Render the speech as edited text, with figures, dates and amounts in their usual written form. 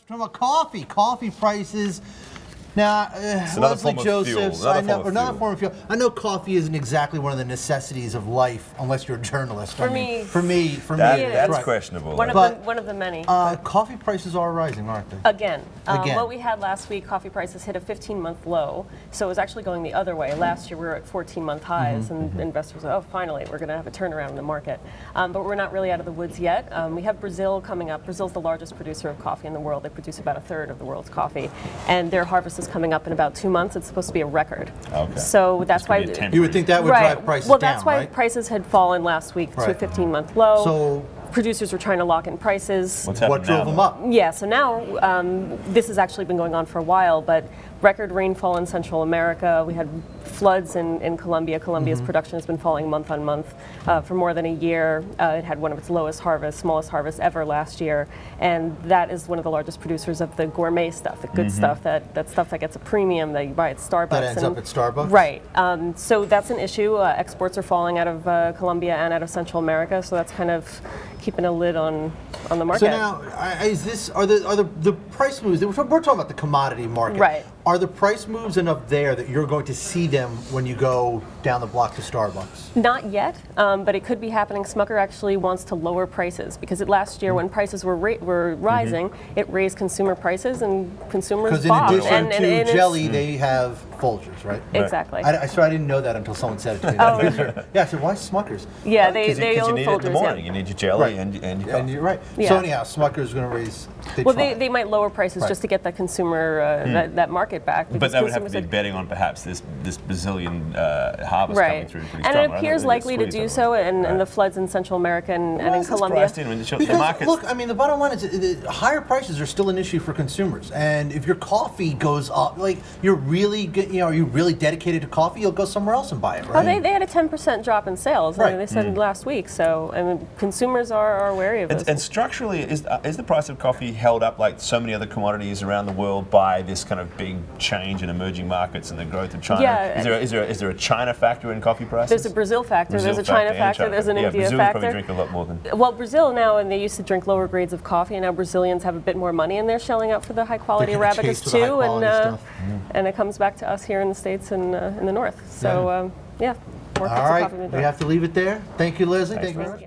From a coffee prices. Now, another form of fuel. Another form of fuel. I know coffee isn't exactly one of the necessities of life, unless you're a journalist. For me, that's right. questionable. One of the many. Coffee prices are rising, aren't they? Again. What we had last week, coffee prices hit a 15-month low, so it was actually going the other way. Last year we were at 14-month highs, and investors were, oh, finally, we're going to have a turnaround in the market. But we're not really out of the woods yet. We have Brazil coming up. Brazil's the largest producer of coffee in the world. They produce about 1/3 of the world's coffee, and their harvest is coming up in about 2 months. It's supposed to be a record. Okay. So that's why you would think that would drive prices down, well, that's why prices had fallen last week to a 15-month low. So producers were trying to lock in prices. What drove them up? Yeah, so now this has actually been going on for a while, but record rainfall in Central America. We had floods in Colombia. Colombia's production has been falling month on month for more than a year. It had one of its lowest harvests, smallest harvests ever last year, and that is one of the largest producers of the gourmet stuff, the good stuff, that stuff that gets a premium that you buy at Starbucks. That ends up at Starbucks? Right. So that's an issue. Exports are falling out of Colombia and out of Central America, so that's kind of keeping a lid on the market. So now, are the price moves? We're talking about the commodity market. Right. Are the price moves enough there that you're going to see them when you go down the block to Starbucks? Not yet, but it could be happening. Smucker actually wants to lower prices because last year when prices were rising, it raised consumer prices and consumers bought. Because in addition to jelly, they have Folgers, right? Exactly. I didn't know that until someone said it to me. Oh, yeah, I said, why Smuckers? Yeah, they own you need Folgers. It in the morning. You need your jelly and your coffee. And you're right. Yeah. So anyhow, Smucker's going to raise. They might lower prices just to get that consumer that market back. But that would have to be betting on perhaps this Brazilian harvest coming through pretty strong. And it appears likely to do so, and the floods in Central America and in Colombia. Because look, I mean, the bottom line is higher prices are still an issue for consumers, and if your coffee goes up, like you're really are you really dedicated to coffee? You'll go somewhere else and buy it, right? Oh, they had a 10% drop in sales. Right. I mean, they said last week. So I mean, consumers are wary of this. And structurally, is the price of coffee held up like so many other commodities around the world by this kind of big change in emerging markets and the growth of China? Yeah. Is there a China factor in coffee prices? There's a Brazil factor. There's a China factor. There's an India Brazil factor. Probably drink a lot more than. Well, Brazil now, and they used to drink lower grades of coffee, and now Brazilians have a bit more money, and they're shelling out for the high quality Arabicas too, and it comes back to us here in the States and in the North. So yeah, more cups of coffee. All right, we have to leave it there. Thank you, Leslie. Thank you very much.